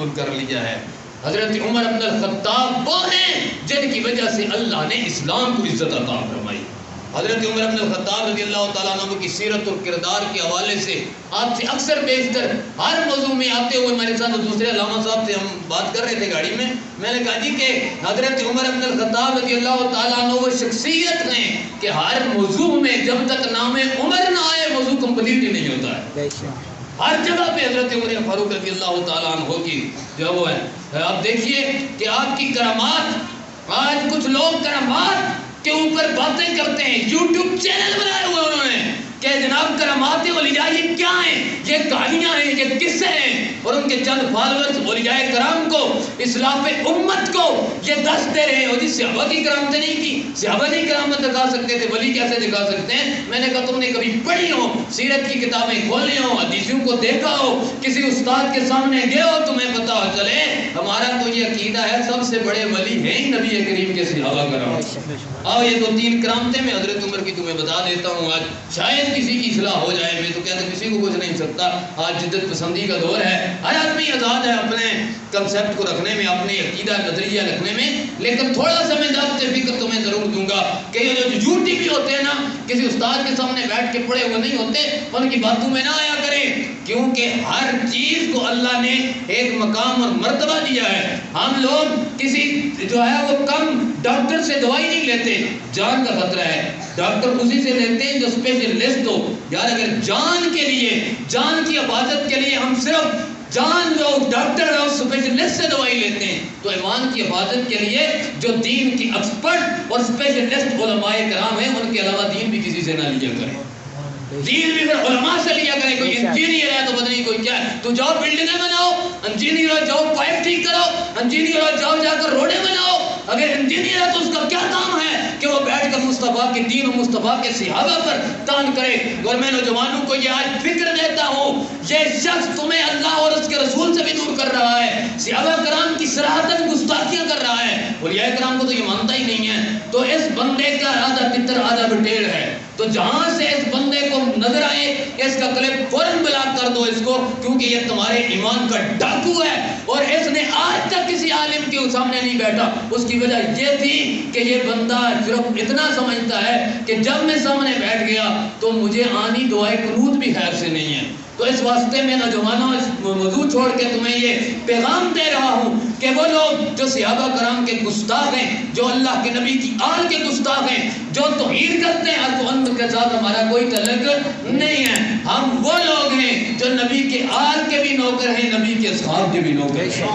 قبول کر لیا ہے. حضرت عمر بن الخطاب وہ ہیں جن کی وجہ سے اللہ نے اسلام کو عزت عطا فرمائی. حضرت عمر بن الخطاب رضی اللہ تعالیٰ عنہ کی سیرت اور کردار کے حوالے سے آپ سے اکثر بیشتر ہر موضوع میں آتے ہوئے میرے ساتھ دوسرے علامہ صاحب سے ہم بات کر رہے تھے گاڑی میں نے کہا جی کہ حضرت عمر بن الخطاب رضی اللہ تعالیٰ عنہ وہ شخصیت ہیں کہ ہر موضوع میں جب تک نام عمر نہ آئے موضوع کمپلیٹ ہی نہیں ہوتا ہے. ہر جگہ پہ حضرت عمر فاروق رضی اللہ تعالیٰ عنہ کی جو وہ ہے. آپ دیکھیے کہ آپ کی کرامات، آج کچھ لوگ کرامات کے اوپر باتیں کرتے ہیں، یوٹیوب چینل بنائے ہوئے انہوں نے کہ جناب کرامات اولیاء یہ کیا ہیں، یہ کہانیاں ہیں، یہ قصے ہیں، اور ان کے چند فالورز اولیاء کرام کو، اسلاف امت کو یہ دس دے رہے ہیں. اور جس صحابہ کی کرامتیں نہیں تھی، صحابہ نہیں کرامت دکھا سکتے تھے، ولی کیسے دکھا سکتے ہیں؟ میں نے کہا تم نے کبھی پڑھی ہو، سیرت کی کتابیں کھولی ہو، حدیثوں کو دیکھا ہو، کسی استاد کے سامنے گئے ہو، تمہیں پتا چلے ہمارا تو یہ عقیدہ ہے سب سے بڑے ولی ہیں ہی نبی کریم کے صحابہ کرام. آؤ یہ دو تین کرامتیں میں حضرت عمر کی تمہیں بتا دیتا ہوں. آج شاید کسی کی اصلاح ہو جائے، میں تو کہتا کسی کو کچھ نہیں سکتا. آج جدت پسندی کا دور ہے، ہر آدمی آزاد ہے اپنے کنسیپٹ کو رکھنے میں، اپنے عقیدہ نظریہ رکھنے میں، لیکن تھوڑا سا میں دعوت فکر تمہیں ضرور دوں گا کہ یہ جو جھوٹی بھی ہوتے ہیں نا، کسی استاد کے سامنے بیٹھ کے پڑے ہوئے نہیں ہوتے، ان کی باتوں میں نہ آیا کریں، کیونکہ ہر چیز کو اللہ نے ایک مقام اور مرتبہ دیا ہے. ہم لوگ کسی جو ہے وہ کم ڈاکٹر سے دوائی نہیں لیتے، جان کا خطرہ ہے، ڈاکٹر اسی سے لیتے ہیں جو اسپیشلسٹ ہو. یار اگر جان کے لیے، جان کی حفاظت کے لیے ہم صرف جان جو ڈاکٹر ہے اس اسپیشلسٹ سے دوائی لیتے ہیں، تو ایمان کی حفاظت کے لیے جو دین کی ایکسپرٹ اور اسپیشلسٹ علماء کرام ہیں ان کے علاوہ دین بھی کسی سے نہ لیا کریں. دین بھی پھر علماء سے لیا کریں. کوئی انجینئر ہے تو پتہ نہیں کوئی کیا ہے، تو جاؤ بلڈنگیں بناؤ، انجینئر ہو جاؤ پائپ ٹھیک کرو، انجینئر ہو جاؤ جا کر روڈیں بناؤ. اگر انجینئر ہے تو اس کا کیا کام ہے کہ وہ بیٹھ کر مصطفیٰ کے دین و مصطفیٰ کے صحابہ پر تان کرے. اور میں نوجوانوں کو یہ آج فکر دیتا ہوں، یہ شخص تمہیں اللہ اور اس کے رسول سے بھی دور کر رہا ہے، صحابہ کرام کی صراحتاً گستاخیاں کر رہا ہے، اولیاء کرام کو تو یہ مانتا ہی نہیں ہے. تو اس بندے کا آدھا تتر آدھا بٹیر ہے، تو جہاں سے اس بندے کو نظر آئے اس کا کلپ فوراً بلاک کر دو اس کو، کیونکہ یہ تمہارے ایمان کا ڈاکو ہے اور اس نے آج تک کسی عالم کے سامنے نہیں بیٹھا. اس کی وجہ یہ تھی کہ یہ بندہ صرف اتنا سمجھتا ہے کہ جب میں سامنے بیٹھ گیا تو مجھے آنی دعائے قنوت بھی خیر سے نہیں ہے. تو اس واسطے میں نوجوانوں اس موضوع چھوڑ کے تمہیں یہ پیغام دے رہا ہوں کہ وہ لوگ جو صحابہ کرام کے گستاخ ہیں، جو اللہ کے نبی کی آل کے گستاخ ہیں، جو توہین کرتے ہیں، ان کے ساتھ ہمارا کوئی تعلق نہیں ہے. ہم وہ لوگ ہیں جو نبی کے آل کے بھی نوکر ہیں، نبی کے اصحاب کے بھی نوکر ہیں.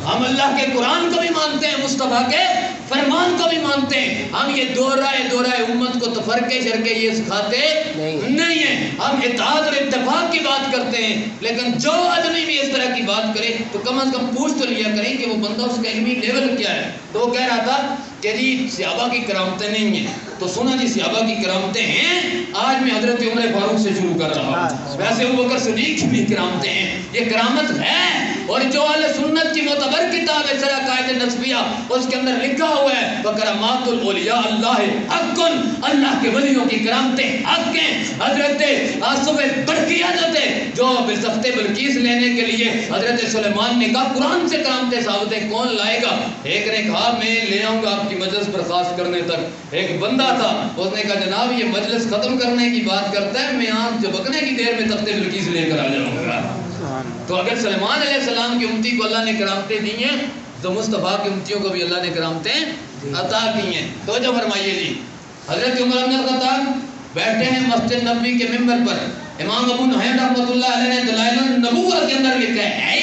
ہم اللہ کے قرآن کو بھی مانتے ہیں، مصطفیٰ کے فرمان کو بھی مانتے ہیں. ہم یہ دو رائے امت کو تفرقے شرکے یہ سکھاتے نہیں ہیں. ہم اطاعت اور اتفاق کی بات کرتے ہیں، لیکن جو آدمی بھی اس طرح کی بات کرے تو کم از کم پوچھ تو لیا کریں کہ وہ بندہ اس کا علمی لیول کیا ہے. تو وہ کہہ رہا تھا کہ جی صحابہ کی کرامتیں نہیں ہیں. تو سنا جی صحابہ کی کرامتیں ہیں. آج میں حضرت عمر فاروق سے شروع کر رہا ہوں. ویسے ابو بکر صدیق کی بھی کرامتیں ہیں، یہ کرامت ہے. اور جو اہل سنت کی معتبر کتاب ہے شرح قائد نسبیہ، اس کے اندر لکھا ہوا ہے وَكَرَامَاتُ الْأَوْلِيَاءِ اللَّهِ حَقٌّ، اللہ کے ولیوں کی کرامتیں حق ہیں. حضرت آصف برقی حضرت جو بسخت بلقیس لینے کے لیے حضرت سلیمان نے کہا قرآن سے کرامتیں ثابت ہیں، کون لائے گا؟ ایک نے کہا میں لے آؤں گا آپ کی مجلس برخاست کرنے تک. ایک بندہ تھا اس نے کہا جناب یہ مجلس ختم کرنے کی بات کرتا ہے، میں آنکھ جھپکنے کی دیر میں تخت بلقیس لے کر آ جاؤں گا. تو اگر سلیمان علیہ السلام کی امتی کو اللہ نے کرامتیں دی ہیں تو مصطفیٰ کی امتیوں کو بھی اللہ نے کرامتیں عطا کی ہیں. تو جو فرمائیے جی حضرت عمر بن الخطاب بیٹھے ہیں مسجد نبوی کے ممبر پر. امام ابو نعیم رحمۃ اللہ علیہ نے دلائل النبوہ کے اندر لکھا ہے،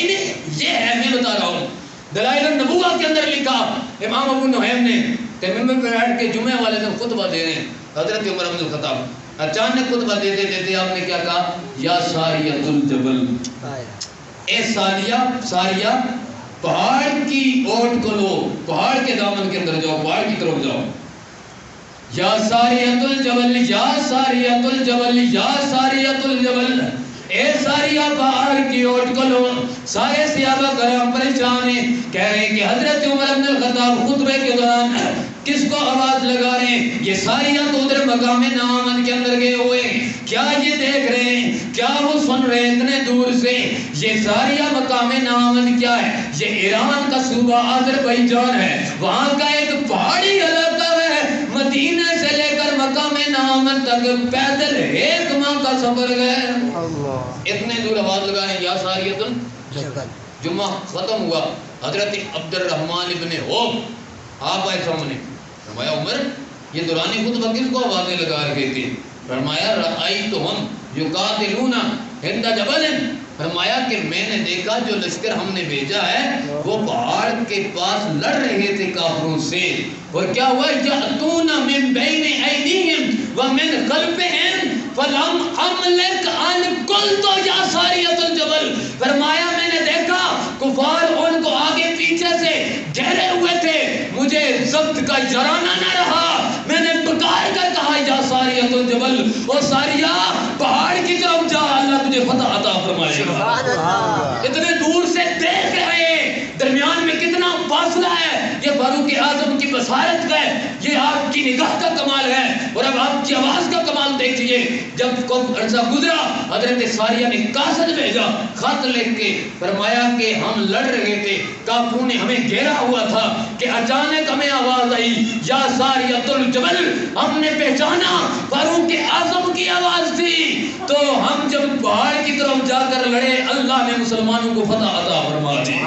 یہ ہے میں بتا رہا ہوں، دلائل النبوہ کے اندر لکھا امام ابو نعیم نے کہ ممبر پر بیٹھ کے جمعہ والے دن خطبہ دے رہے ہیں حضرت عمر بن الخطاب. اچانک خطبہ دیتے دیتے آپ نے کیا کہا؟ یا ساریۃ الجبل، اے ساریہ پہاڑ کی اوٹ کو لو، پہاڑ کے دامن کے اندر جاؤ، پہاڑ کی طرف جاؤ. یا ساریۃ الجبل، یا ساریۃ الجبل، یا ساریۃ الجبل، اے ساریہ پہاڑ کی اوٹ کو لو. سارے صحابہ کرام پریشان ہیں، کہہ رہے ہیں کہ حضرت عمر بن الخطاب خطبے کے دوران کس کو آواز لگا رہے ہیں؟ یہ ساریہ تو ادھر مقام نعامت کے اندر گئے ہوئے ہیں، کیا یہ دیکھ رہے ہیں؟ کیا وہ سن رہے ہیں اتنے دور سے؟ یہ ساریہ مقام نعامت کیا ہے؟ یہ ایران کا صوبہ آذربائیجان ہے، وہاں کا ایک پہاڑی علاقہ ہے، مدینہ سے لے کر مقام نعامت تک پیدل 1 ماہ کا سفر گئے، اتنے دور آواز لگا رہے ہیں یا ساریۃ الجبل۔ جمعہ ختم ہوا، حضرت عبد الرحمن ابن عوف آپ آئے سامنے، فرمایا عمر یہ دوران خطبہ کس کو آوازیں لگا رہے تھے؟ فرمایا رأیتہم یقاتلون عند جبل، فرمایا کہ میں نے دیکھا جو لشکر ہم نے بھیجا ہے وہ پہاڑ کے پاس لڑ رہے تھے کافروں سے، اور کیا ہوا؟ یأتون من بین ایدیہم ومن خلفہم فلم املک ان قلت یا ساریۃ الجبل، فرمایا میں نے دیکھا کفار ان کو آگے پیچھے سے گھیرے ہوئے تھے، مجھے ضبط کا جرانہ نہ رہا، میں نے پکار کر کہا یا ساریۃ الجبل، اور ساریہ پہاڑ کی طرف جا، اللہ تجھے فتح عطا فرمائے گا۔ اتنے دور سے دیکھ رہے ہیں، درمیان میں کتنا فاصلہ ہے، یہ فاروق اعظم کی بصارت کا ہے، یہ آپ کی نگاہ کا کمال ہے، اور اب آپ کی آواز کا کمال دیکھیے۔ جب کچھ عرصہ گزرا حضرت ساریہ نے قاصد بھیجا خط لکھ کے، فرمایا کہ ہم لڑ رہے تھے، کافروں نے ہمیں گھیرا ہوا تھا کہ اچانک ہمیں آواز آئی یا ساریۃ الجبل، ہم نے پہچانا فاروق اعظم کی آواز تھی، تو ہم جب پہاڑ کی طرف جا کر لڑے اللہ نے مسلمانوں کو فتح عطا فرما دی۔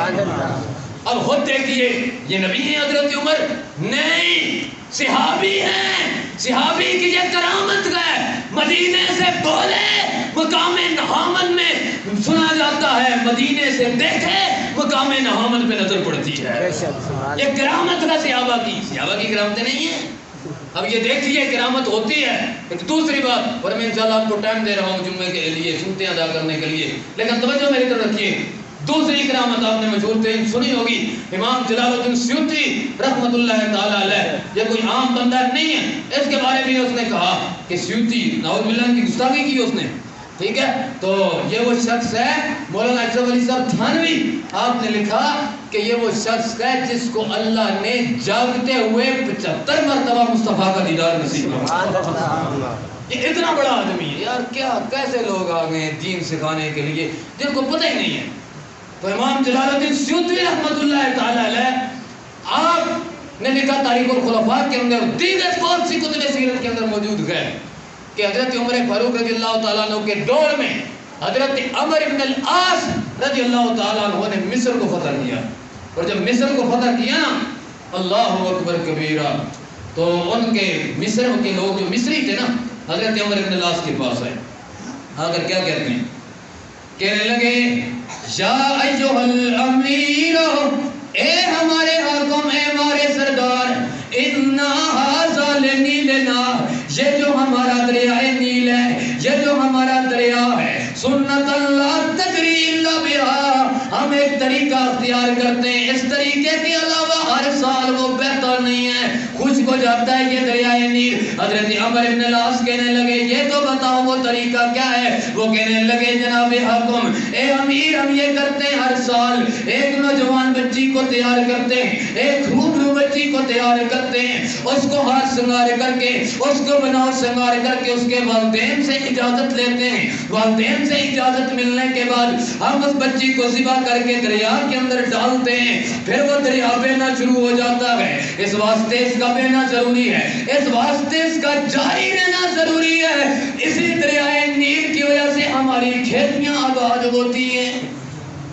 اب خود دیکھیے یہ نبی ہیں حضرت عمر نہیں، صحابی ہیں، صحابی کی یہ کرامت ہے، مدینے سے بولے مقام نعامت میں سنا جاتا ہے، مدینے سے دیکھے مقام نعامت پہ نظر پڑتی ہے، یہ کرامت کا صحابہ کی کرامتیں نہیں ہیں۔ اب یہ دیکھیے کرامت ہوتی ہے۔ ایک دوسری بات، اور میں انشاءاللہ آپ کو ٹائم دے رہا ہوں جمعے کے لیے سنتے ادا کرنے کے لیے، لیکن توجہ میری طرف رکھیے، دوسری کرامت آپ نے مشہور ترین سنی ہوگی، امام جلال الدین سیوطی رحمت اللہ تعالی علیہ، یہ کوئی عام بندہ نہیں ہے، اس کے بارے میں اس نے کہا کہ سیوطی نعوذ باللہ کی گستاخی کی اس نے، ٹھیک ہے، تو یہ وہ شخص ہے مولانا اشرف علی صاحب تھانوی، آپ نے لکھا کہ یہ وہ شخص ہے جس کو اللہ نے جاگتے ہوئے 75 مرتبہ مصطفیٰ کا دیدار نصیب کیا۔ یہ اتنا بڑا آدمی ہے یار، کیا کیسے لوگ آ گئے دین سکھانے کے لیے جن کو پتہ ہی نہیں ہے۔ تو امام جلال الدین سیوطی رحمت اللہ تعالی علیہ آپ نے لکھا تاریخ الخلفاء کے اندر، دیگر بہت سی کتب سیرت کے اندر موجود ہے کہ حضرت عمر فاروق رضی اللہ تعالیٰ عنہ کے دور میں حضرت عمر ابن العاص رضی اللہ تعالیٰ عنہ نے مصر کو فتح کیا، اور جب مصر کو فتح کیا نا اللہ اکبر کبیرہ، تو ان کے مصر کے لوگ جو مصری تھے نا حضرت عمر ابن العاص کے پاس آئے، آ کر کیا کہتے ہیں؟ کہنے لگے یا ایھا الامیر، اے ہمارے حاکم، اے ہمارے سردار، انا ھذا لنیلنا، یہ جو ہمارا دریائے نیل ہے، یہ جو ہمارا دریا ہے، سنت اللہ تجری الا بہا، ہم ایک طریقہ اختیار کرتے ہیں، اس طریقے کے علاوہ ہر سال وہ بہتر نہیں ہے، خشک ہو جاتا ہے یہ دریائے نیل۔ حضرت عمر بن العاص کہنے لگے یہ تو بتاؤ وہ طریقہ کیا ہے؟ وہ کہنے لگے جناب حاکم، اے امیر، ہم یہ کرتے ہیں ہر سال ایک نوجوان بچی کو تیار کرتے ہیں، ایک خوبصورت بچی کو تیار کرتے ہیں، اس کو ہاتھ سنگار کر کے، اس کو بناؤ سنگار کر کے اس کے والدین سے اجازت لیتے ہیں، والدین سے اجازت ملنے کے بعد ہم اس بچی کو ذبح کر کے دریا کے اندر ڈالتے ہیں، پھر وہ دریا بہنا شروع ہو جاتا ہے، اس واسطے اس کا بہنا ضروری ہے، اس واسطے اس کا جاری رہنا ضروری ہے، اسی دریائے نیل کی وجہ سے ہماری کھیتیاں آباد ہوتی ہیں۔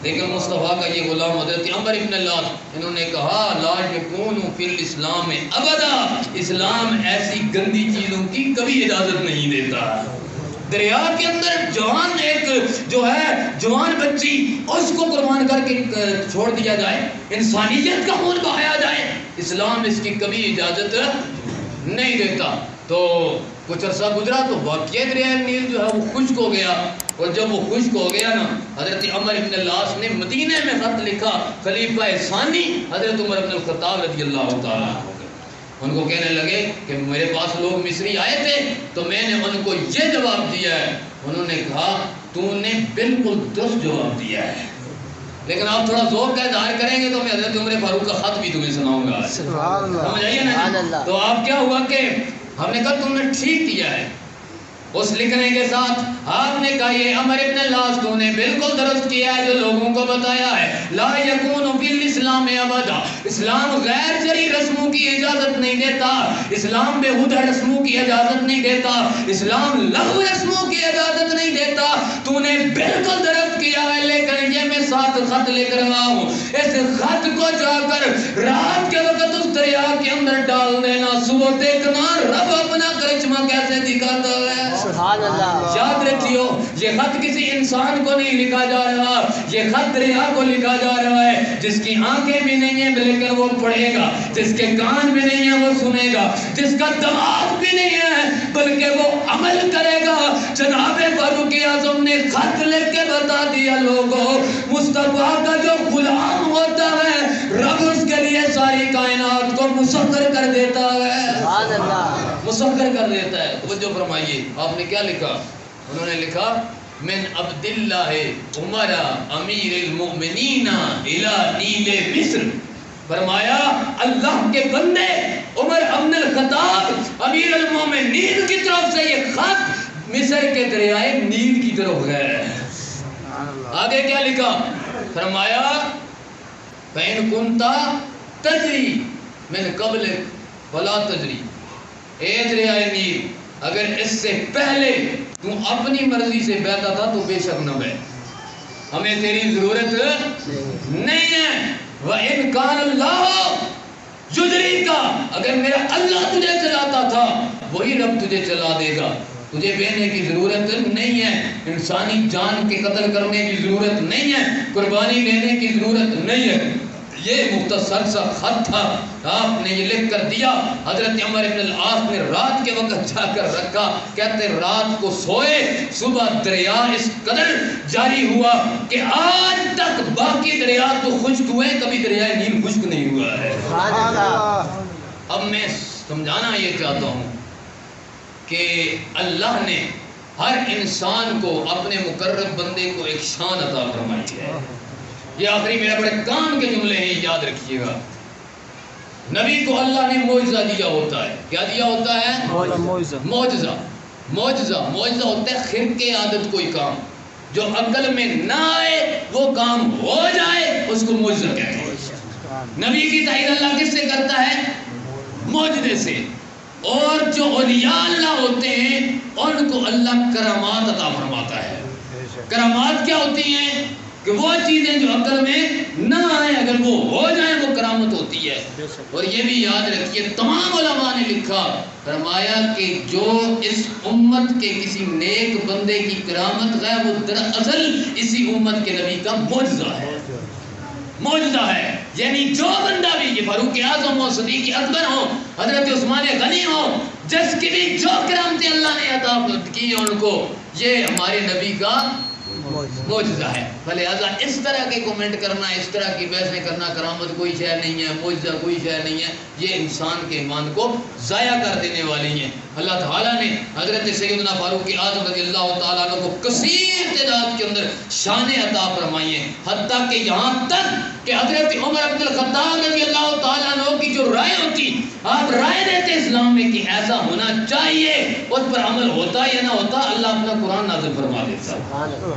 لیکن مصطفیٰ کا یہ غلام حضرت عمر ابن العاص، انہوں نے کہا لا یکون فی الاسلام ابدا، اسلام ایسی گندی چیزوں کی کبھی اجازت نہیں دیتا۔ دریا کے اندر جوان ایک جو ہے جوان بچی اس کو قربان کر کے چھوڑ دیا جائے، انسانیت کا خون بہایا جائے، اسلام اس کی کبھی اجازت نہیں دیتا۔ تو کچھ عرصہ گزرا تو واقعی دریائے نیل جو ہے وہ خشک ہو گیا، اور جب وہ خشک ہو گیا نا حضرت عمر بن العاص نے مدینے میں خط لکھا خلیفہ ثانی حضرت عمر بن الخطاب رضی اللہ تعالیٰ عنہ، ان کو کہنے لگے کہ میرے پاس لوگ مصری آئے تھے تو میں نے ان کو یہ جواب دیا ہے، انہوں نے کہا تو نے بالکل درست جواب دیا ہے، لیکن آپ تھوڑا ذوق کا اظہار کریں گے تو میں حضرت عمر فاروق کا خط بھی تمہیں سناؤں گا. سمجھ آئیے نا. تو آپ کیا ہوا کہ ہم نے کہا تم نے ٹھیک کیا ہے. اس لکھنے کے ساتھ آپ نے کہا یہ عمر ابن العاص تو نے بالکل درست کیا ہے جو لوگوں کو بتایا ہے. لا یکون فی الاسلام ابدا. اسلام غیر شرعی رسموں کی اجازت نہیں دیتا. اسلام بےہودہ رسموں کی اجازت نہیں دیتا. اسلام لغو رسموں کی اجازت نہیں دیتا. تو نے بالکل درست کیا ہے. لیکن یہ میں ساتھ خط لے کر آیا ہوں. اس خط کو جا کر رات کے وقت اس دریا کے اندر ڈال دینا. صبح دیکھنا رب اپنا کرشمہ کیسے دکھاتا ہے. سبحان اللہ. یاد رکھیو یہ خط کسی انسان کو نہیں لکھا جا رہا. یہ خط دریا کو لکھا جا رہا ہے جس کی آنکھیں بھی نہیں ہیں لیکن وہ پڑھے گا. جس کے کان بھی نہیں ہیں وہ سنے گا. جس کا دماغ بھی نہیں ہے بلکہ وہ عمل کرے گا. جناب فاروق اعظم نے خط لکھ کے بتا دیا لوگوں مصطفیٰ کا جو غلام ہوتا ہے رب اس کے لیے ساری کائنات کو مسخر کر دیتا ہے. سبحان اللہ. مسخر کر دیتا ہے. توجہ فرمائیے آپ نے کیا لکھا. انہوں نے لکھا من عبداللہ عمر امیر المؤمنین الی نیل مصر. فرمایا اللہ کے بندے عمر ابن الخطاب امیر المؤمنین کی طرف سے یہ خط مصر کے دریائے نیل کی طرف گئے. آگے کیا لکھا. فرمایا فَإِن كُنْتَ تَجْرِي مِنْ قَبْلِكَ وَلَا تَجْرِي. اے دریائے نیل اگر اس سے پہلے تو اپنی مرضی سے بہتا تھا تو بے شک نہ بہ. ہمیں تیری ضرورت نہیں ہے. وَإِنْ كَانَ اللَّهُ يُجْرِيكَ. اگر میرا اللہ تجھے چلاتا تھا وہی رب تجھے چلا دے گا. تجھے بہنے کی ضرورت نہیں ہے. انسانی جان کے قتل کرنے کی ضرورت نہیں ہے. قربانی لینے کی ضرورت نہیں ہے. یہ مختصر سا خط تھا. آپ نے یہ لکھ کر دیا. حضرت عمر بن العاص نے رات کے وقت جا کر رکھا. کہتے رات کو سوئے صبح دریا اس قدر جاری ہوا کہ آج تک باقی دریا تو خشک ہوئے کبھی دریائے نیل خشک نہیں ہوا ہے. اب میں سمجھانا یہ چاہتا ہوں کہ اللہ نے ہر انسان کو اپنے مقرب بندے کو ایک شان عطا فرمائی ہے. یہ آخری میرا بڑے کام کے جملے ہیں یاد رکھیے گا. نبی کو اللہ نے معجزہ دیا ہوتا ہے. کیا دیا ہوتا ہے؟ معجزہ. معجزہ ہوتا ہے خرق عادت کوئی کام جو عقل میں نہ آئے وہ کام ہو جائے اس کو معجزہ کہتے ہیں. نبی کی تائید اللہ کس سے کرتا ہے؟ معجزے سے. اور جو اولیاء اللہ ہوتے ہیں ان کو اللہ کرامات عطا فرماتا ہے. کرامات کیا ہوتی ہیں؟ کہ وہ چیزیں جو عقل میں نہ آئے اگر وہ ہو جائیں وہ کرامت ہوتی ہے. اور یہ بھی یاد رکھیے تمام علماء نے لکھا فرمایا کہ جو اس امت کے کسی نیک بندے کی کرامت ہے وہ دراصل اسی امت کے نبی کا معجزہ ہے. معجزہ ہے. یعنی جو بندہ بھی یہ فاروق اعظم ہو صدیق اکبر ہو حضرت عثمان غنی ہو جس کی بھی جو کرامتیں اللہ نے عطا کی ان کو یہ ہمارے نبی کا معجزہ ہے. لہٰذا اس طرح کے کومنٹ کرنا اس طرح کی بحثیں کرنا کرامت کوئی شے نہیں ہے معجزہ کوئی شے نہیں ہے یہ انسان کے ایمان کو ضائع کر دینے والی ہیں. اللہ تعالیٰ نے حضرت سیدنا فاروق اعظم رضی اللہ تعالیٰ عنہ کو کثیر تعداد کے اندر شان عطا فرمائی ہیں. حتیٰ کہ یہاں تک کہ حضرت عمر بن الخطاب رضی اللہ تعالیٰ عنہ کی جو رائے ہوتی آپ رائے دیتے اسلام میں کہ ایسا ہونا چاہیے اس پر عمل ہوتا یا نہ ہوتا اللہ اپنا قرآن نازل فرما دیتا.